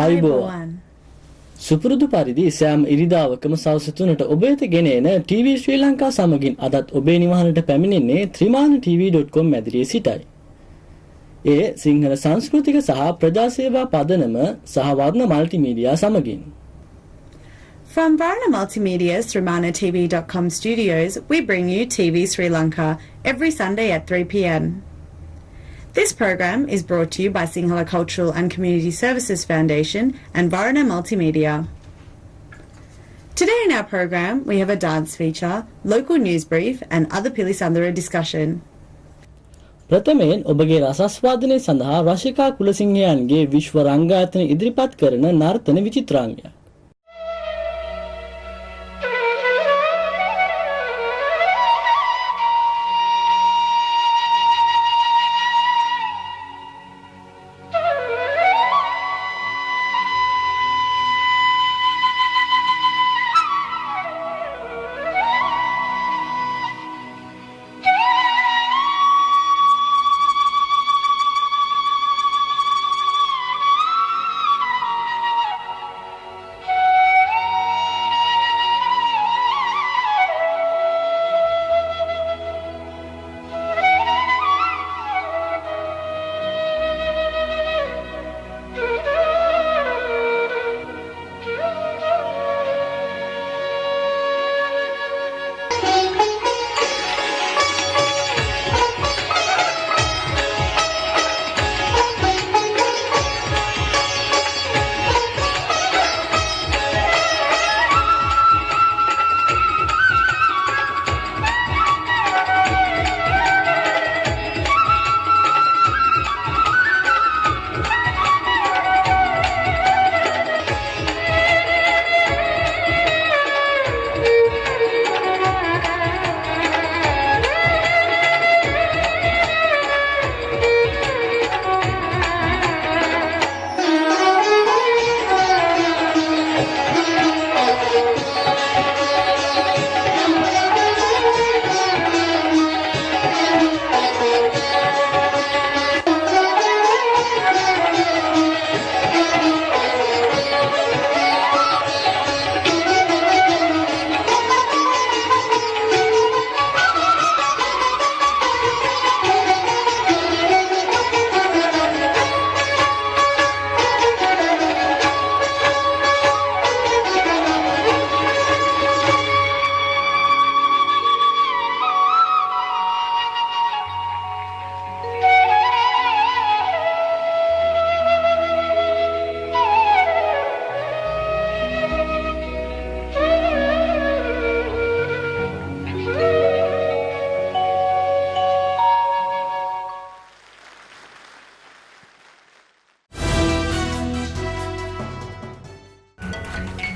ආයුබෝවන්. සුපුරුදු පරිදි සෑම ඉරිදාවකම සවස් 3ට ඔබ වෙත ගෙන එන TV ශ්‍රී ලංකා සමගින් අදත් ඔබේ නිවහනට පැමිණෙන්නේ trimanatv.com මැදිරියේ සිටයි. ඒ සිංහල සංස්කෘතික සහ ප්‍රජා සේවා පදනම සහ වර්ණ මල්ටිමීඩියා සමගින්. From Varna Multimedia's trimanatv.com studios, we bring you TV Sri Lanka every Sunday at 3 p.m. This program is brought to you by Sinhala Cultural and Community Services Foundation and Varna Multimedia. Today in our program, we have a dance feature, local news brief and other Pilisandara discussion. ප්‍රථමයෙන් ඔබගේ රසස්වාදනය සඳහා රශිකා කුලසිංහයන්ගේ විශ්ව රංගායතන ඉදිරිපත් කරන නර්තන විචිත්‍රාංගයක්.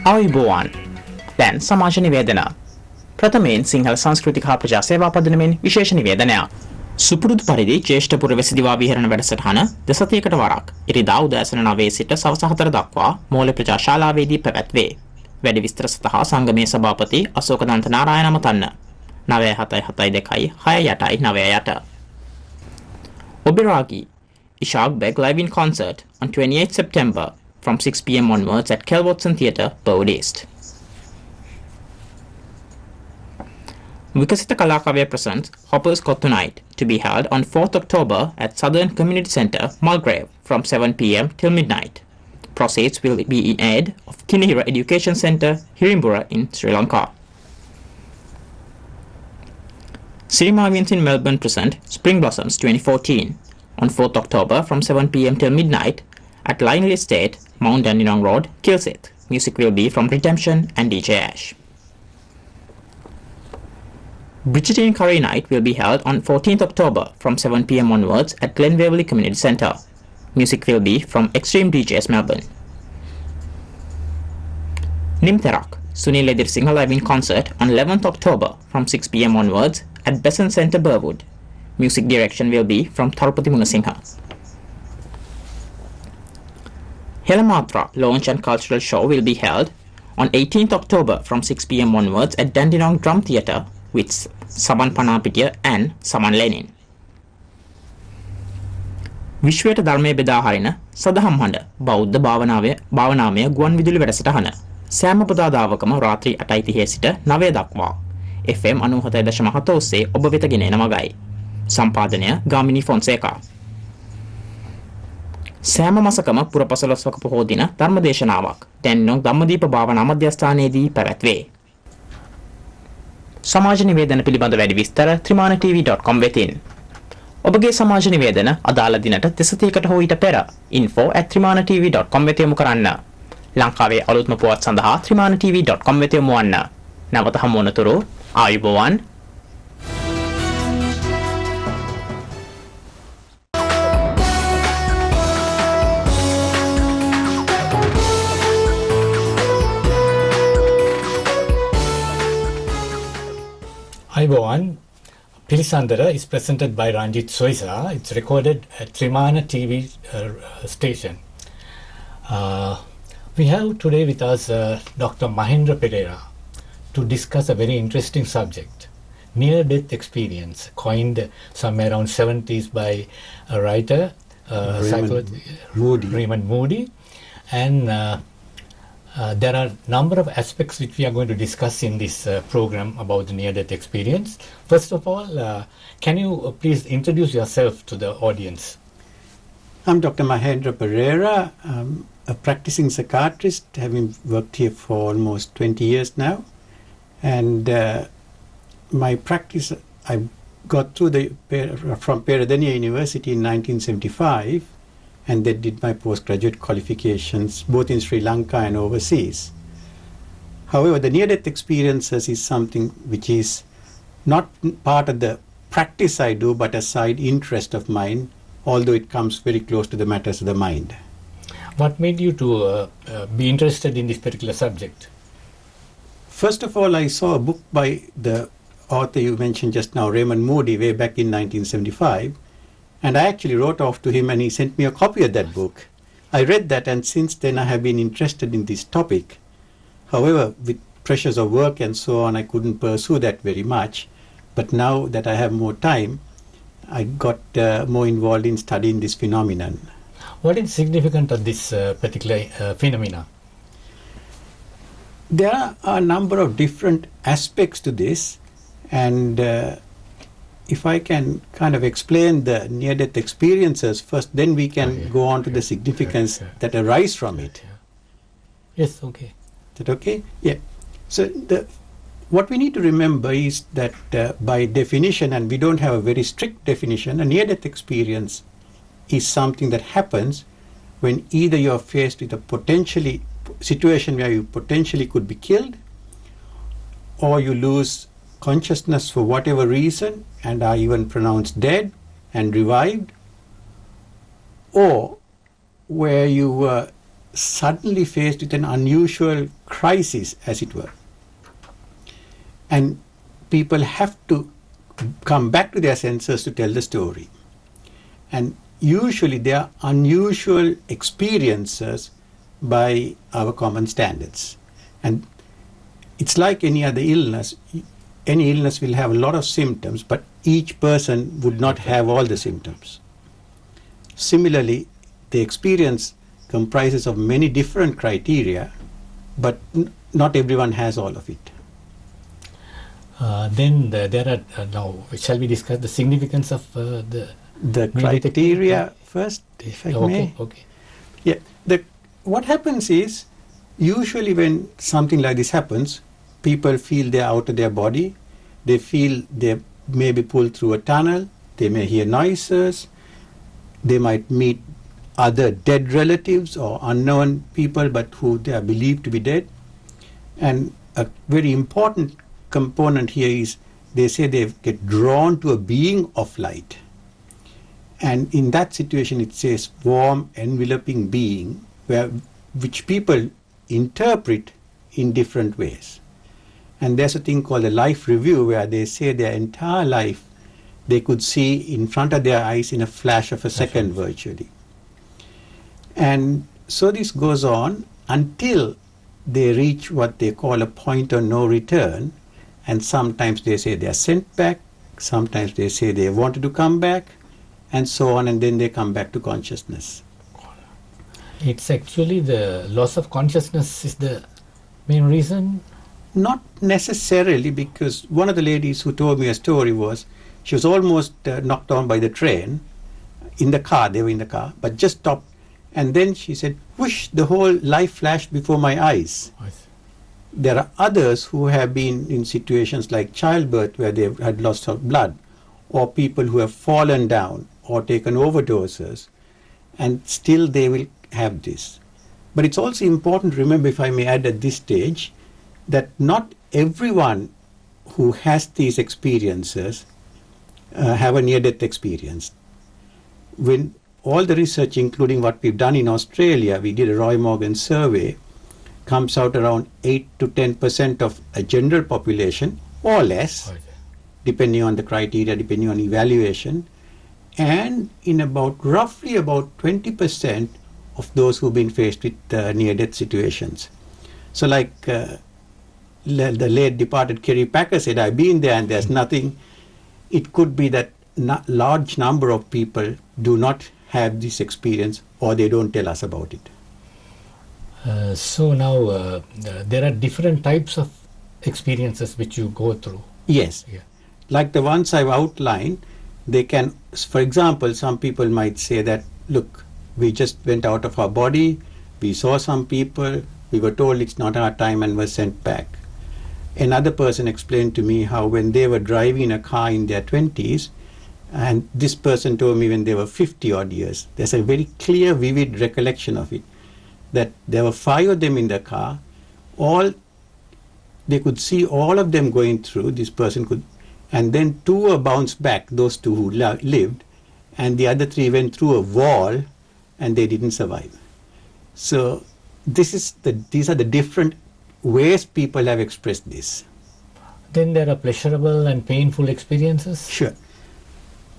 ආයුබෝවන්. දැන් සමාජ නිවේදන. ප්‍රථමයෙන් සිංහල සංස්කෘතික හා ප්‍රජා සේවා පදනමෙන් විශේෂ නිවේදනයක්. සුපුරුදු පරිදි ජ්‍යෙෂ්ඨ පුරවැසි දිවා විහරණ වැඩසටහන දසතියකට වරක් ඉරිදා උදෑසන 9 සිට සවස 4 දක්වා මූල ප්‍රජා ශාලාවේදී පැවැත්වේ. වැඩි විස්තර සඳහා සංගමේ සභාපති අශෝකදන්ත Narayana මතන්න 9772 689. Obiragi Ishaq Beg live in concert on 28 September from 6 p.m. onwards at Kelwatson Theatre, Burwood East. Vikasita Kalakavya presents Hopper's Kottu Night to be held on 4th October at Southern Community Centre, Mulgrave from 7 p.m. till midnight. Proceeds will be in aid of Kinihira Education Centre, Hirimbura in Sri Lanka. Sirimavians in Melbourne present Spring Blossoms 2014 on 4th October from 7 p.m. till midnight at Linley Estate, Mount Dandenong Road, Kilsyth. Music will be from Redemption and DJ Ash. Bridgetine Curry Night will be held on 14th October from 7 p.m. onwards at Glen Waverley Community Centre. Music will be from Extreme DJs Melbourne. Nimtherak Sunil Edirsinha live in concert on 11th October from 6 p.m. onwards at Besant Centre, Burwood. Music direction will be from Tharupati Munasingha. Helamatra launch and cultural show will be held on 18th October from 6 p.m. onwards at Dandenong Drum Theatre with Saman Panapitiya and Saman Lenin. විශ්වයට ධර්මයේ බෙදා හරින සදහම් හඬ බෞද්ධ භාවනාමය ගුවන් විදුලි වැඩසටහන සෑම පුදාදාවකම රාත්‍රී 8:30 සිට 9 දක්වා FM 97.7 ඔස්සේ ඔබ වෙත ගෙන එන මගයි. සම්පාදනය ගාමිණී ෆොන්සේකා. සෑම මාසකම පුරපසළොස්වක පොහෝ දින ධර්මදේශනාවක් ටෙන්නොන් ධම්මදීප භාවනා මධ්‍යස්ථානයේදී පැවැත්වේ. සමාජ නිවේදන පිළිබඳ වැඩි විස්තර trimanatv.com වෙතින්. ඔබගේ සමාජ නිවේදන අදාළ දිනට දෙසතියකට හෝ ඊට පෙර info@trimanatv.com වෙත යොමු කරන්න. ලංකාවේ අලුත්ම පුවත් සඳහා trimanatv.com වෙත යොමු වන්න. නැවත හමු වනතුරු ආයුබෝවන්. Ayubowan, Pilisandara is presented by Ranjit Soisa. It's recorded at Trimana TV station. We have today with us Dr. Mahendra Pereira to discuss a very interesting subject, near-death experience, coined somewhere around 70s by a writer, Raymond Moody. And there are a number of aspects which we are going to discuss in this program about the near-death experience. First of all, can you please introduce yourself to the audience? I'm Dr. Mahendra Pereira. I'm a practicing psychiatrist, having worked here for almost 20 years now. And my practice, I got through from Peradeniya University in 1975. And then did my postgraduate qualifications both in Sri Lanka and overseas. However, the near-death experiences is something which is not part of the practice I do, but a side interest of mine, although it comes very close to the matters of the mind. What made you to be interested in this particular subject? First of all, I saw a book by the author you mentioned just now, Raymond Moody, way back in 1975. And I actually wrote off to him and he sent me a copy of that book. I read that and since then I have been interested in this topic. However, with pressures of work and so on, I couldn't pursue that very much. But now that I have more time, I got more involved in studying this phenomenon. What is significant of this particular phenomena? There are a number of different aspects to this, and if I can kind of explain the near-death experiences first, then we can go on to the significance that arise from it. Yes, okay. Is that okay? Yeah. So what we need to remember is that by definition, and we don't have a very strict definition, a near-death experience is something that happens when either you are faced with a situation where you potentially could be killed, or you lose consciousness for whatever reason and are even pronounced dead and revived, or where you were suddenly faced with an unusual crisis, as it were. And people have to come back to their senses to tell the story. And usually they are unusual experiences by our common standards. And it's like any other illness. Any illness will have a lot of symptoms, but each person would not have all the symptoms. Similarly, the experience comprises of many different criteria, but not everyone has all of it. Then there are, now shall we discuss the significance of the criteria first, if I may? Okay. Yeah. What happens is, usually when something like this happens, people feel they're out of their body. They feel they may be pulled through a tunnel. They may hear noises. They might meet other dead relatives or unknown people, but who they are believed to be dead. And a very important component here is they say they get drawn to a being of light. And in that situation, it says warm, enveloping being, which people interpret in different ways. And there's a thing called a life review where they say their entire life they could see in front of their eyes in a flash of a second virtually. And so this goes on until they reach what they call a point of no return. And sometimes they say they are sent back. Sometimes they say they wanted to come back. and so on, and then they come back to consciousness. It's actually the loss of consciousness is the main reason. Not necessarily, because one of the ladies who told me a story was she was almost knocked down by the train in the car. They were in the car, but just stopped. And then she said, whoosh, the whole life flashed before my eyes. I see. There are others who have been in situations like childbirth where they've had loss of blood, or people who have fallen down or taken overdoses, and still they will have this. But it's also important to remember, if I may add at this stage, that not everyone who has these experiences have a near-death experience. When all the research, including what we've done in Australia, we did a Roy Morgan survey, comes out around 8 to 10% of a general population, or less, I see. depending on the criteria, depending on evaluation, and in roughly about 20% of those who've been faced with near-death situations. So like the late departed Kerry Packer said, I've been there and there's nothing. It could be that large number of people do not have this experience, or they don't tell us about it. So now there are different types of experiences which you go through. Yes. Yeah. Like the ones I've outlined, they can, for example, some people might say that, look, we just went out of our body, we saw some people, we were told it's not our time and were sent back. Another person explained to me how when they were driving a car in their 20s, and this person told me when they were 50 odd years, there's a very clear, vivid recollection of it, that there were 5 of them in the car, they could see all of them going through, this person could, and then 2 were bounced back, those 2 who lived, and the other 3 went through a wall and they didn't survive. So these are the different ways people have expressed this. Then there are pleasurable and painful experiences. Sure.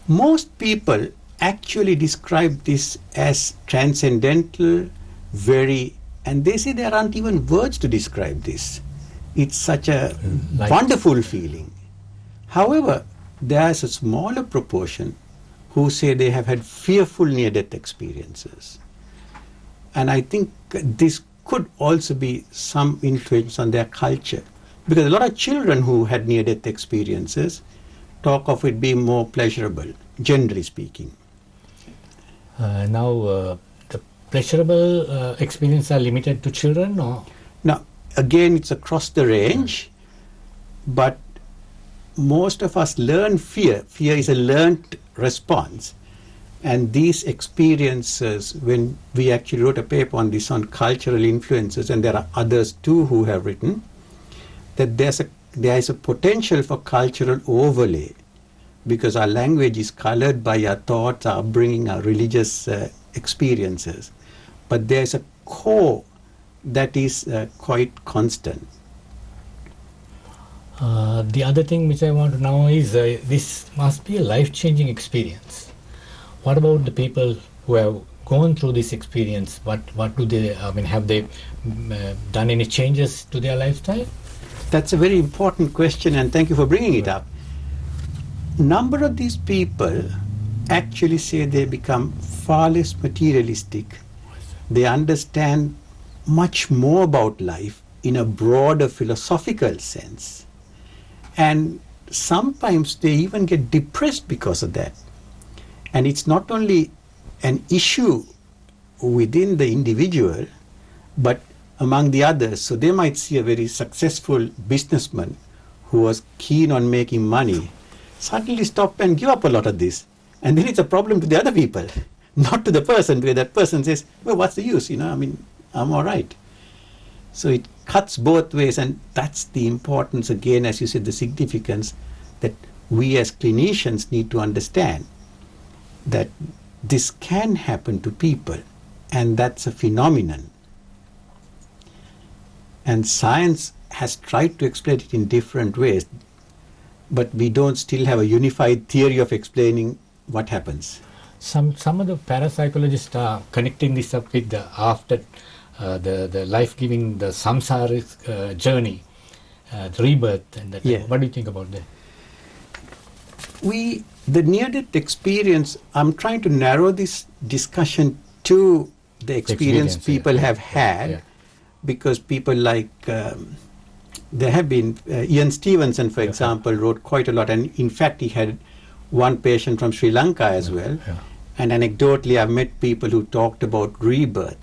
Most people actually describe this as transcendental, and they say there aren't even words to describe this. It's such a wonderful feeling. However, there's a smaller proportion who say they have had fearful near-death experiences. And I think this could also be some influence on their culture. Because a lot of children who had near-death experiences talk of it being more pleasurable, generally speaking. Now, the pleasurable experiences are limited to children, or? Now, again, it's across the range, but most of us learn fear. Fear is a learned response. And these experiences, when we actually wrote a paper on this, on cultural influences, and there are others too who have written, that there is a potential for cultural overlay, because our language is colored by our thoughts, our upbringing, our religious experiences. But there's a core that is quite constant. The other thing which I want to know is this must be a life-changing experience. What about the people who have gone through this experience? What do they, have they done any changes to their lifestyle? That's a very important question, and thank you for bringing it up. Number of these people actually say they become far less materialistic. They understand much more about life in a broader philosophical sense. And sometimes they even get depressed because of that. And it's not only an issue within the individual, but among the others. So they might see a very successful businessman who was keen on making money suddenly stop and give up a lot of this. And then it's a problem to the other people, not to the person, where that person says, well, what's the use? I'm all right. So it cuts both ways, and that's the importance, again, as you said, the significance that we as clinicians need to understand, that this can happen to people, and that's a phenomenon. And science has tried to explain it in different ways, but we don't still have a unified theory of explaining what happens. Some of the parapsychologists are connecting this up with the after the life-giving, the samsaric journey, the rebirth, and that. Yeah. What do you think about that? the near-death experience, I'm trying to narrow this discussion to the experience people have had, because people like, there have been, Ian Stevenson, for example, wrote quite a lot, and in fact he had one patient from Sri Lanka as well. And anecdotally, I've met people who talked about rebirth.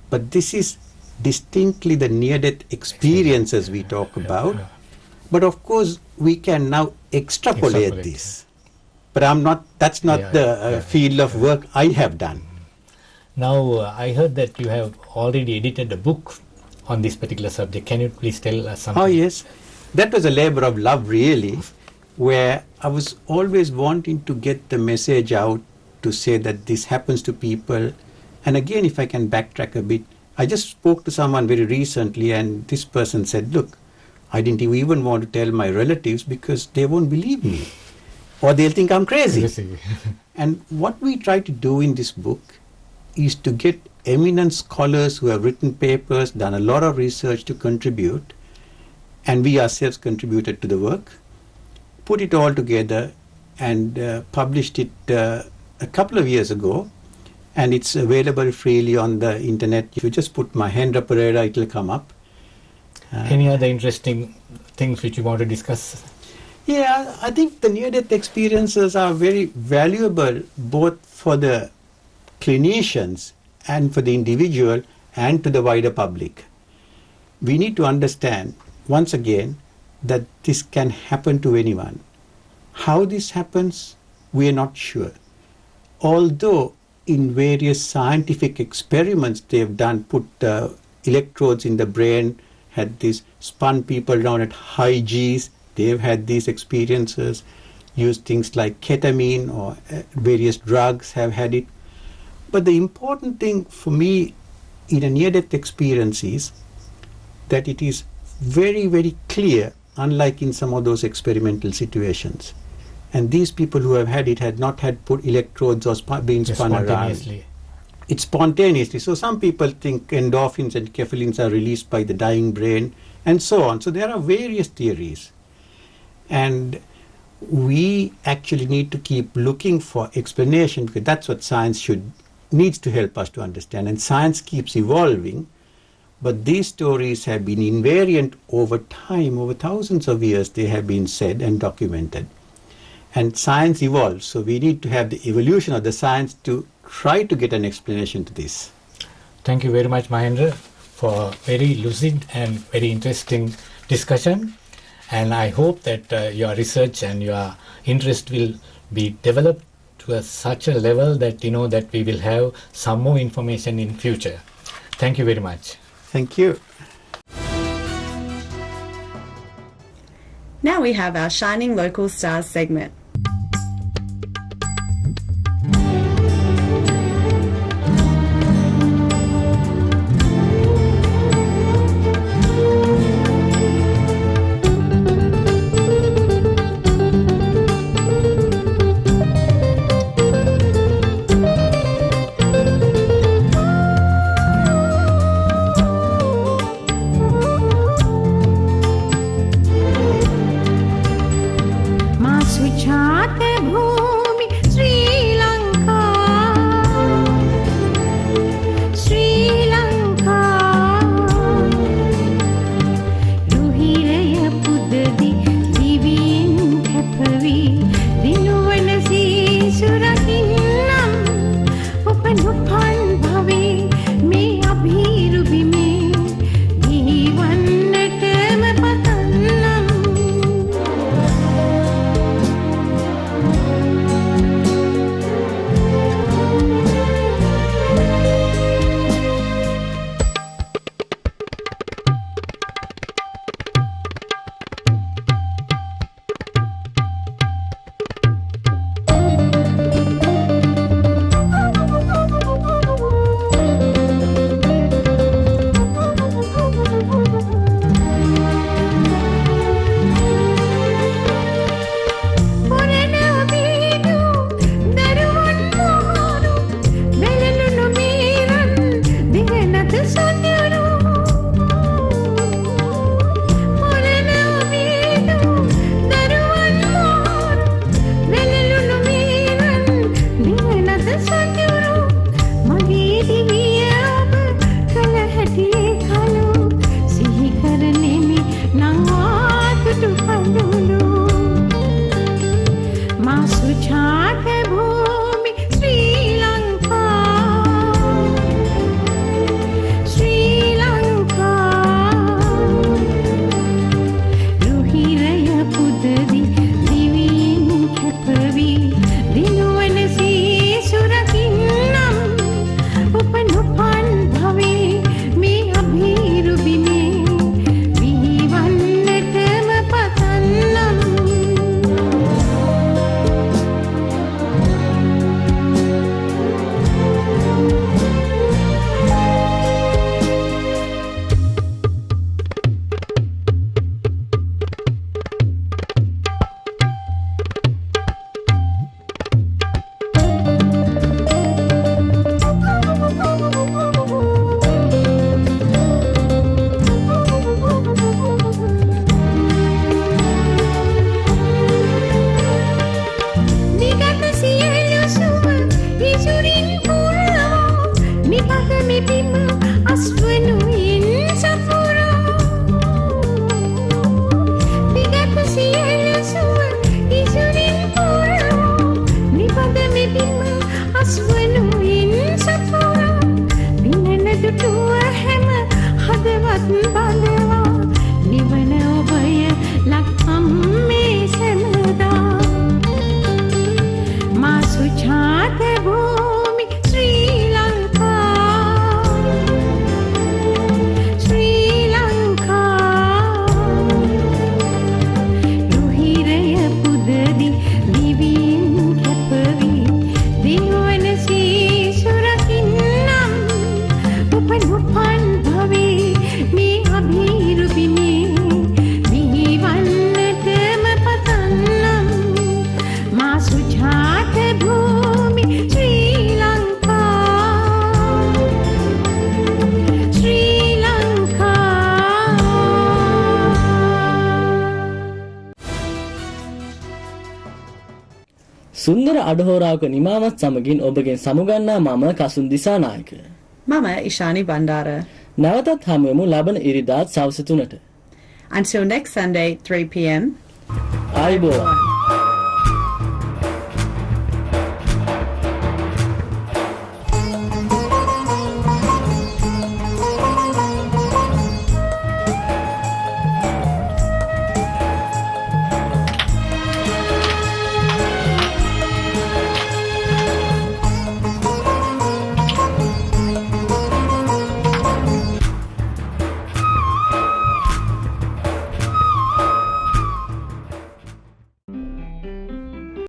But this is distinctly the near-death experiences we talk about. But of course, we can now extrapolate this. But that's not the field of work I have done. Now, I heard that you have already edited a book on this particular subject. Can you please tell us something? Oh, yes. That was a labor of love, really, where I was always wanting to get the message out to say that this happens to people. And again, if I can backtrack a bit, I just spoke to someone very recently, and this person said, look, I didn't even want to tell my relatives because they won't believe me, or they'll think I'm crazy. And what we try to do in this book is to get eminent scholars who have written papers, done a lot of research to contribute, and we ourselves contributed to the work, put it all together and published it a couple of years ago, and it's available freely on the internet. If you just put Mahendra Pereira, it will come up. Any other interesting things which you want to discuss? Yeah, I think the near-death experiences are very valuable both for the clinicians and for the individual and to the wider public. We need to understand, once again, that this can happen to anyone. How this happens, we are not sure. Although in various scientific experiments they've done, put electrodes in the brain, had these, spun people down at high Gs, they've had these experiences, used things like ketamine or various drugs have had it. But the important thing for me in a near-death experience is that it is very, very clear, unlike in some of those experimental situations. And these people who have had it had not had put electrodes or being spun around. It's spontaneously. So some people think endorphins and kephalins are released by the dying brain and so on. So there are various theories. And we actually need to keep looking for explanation, because that's what science needs to help us to understand. And science keeps evolving. But these stories have been invariant over time, over thousands of years they have been said and documented. And science evolves, so we need to have the evolution of the science to try to get an explanation to this. Thank you very much, Mahendra, for very lucid and very interesting discussion. And I hope that your research and your interest will be developed to such a level that that we will have some more information in future. Thank you very much. Thank you. Now we have our Shining Local Stars segment. සුන්දර අඩහෝරාවක නිමාවත් සමගින් ඔබගෙන් සමුගන්නා මම Kasun Dissanayake. Mama Ishani Bandara. නැවතත් හමුවෙමු ලබන ඉරිදාත් සවස 3ට. Until next Sunday, 3 p.m. ආයුබෝවන්.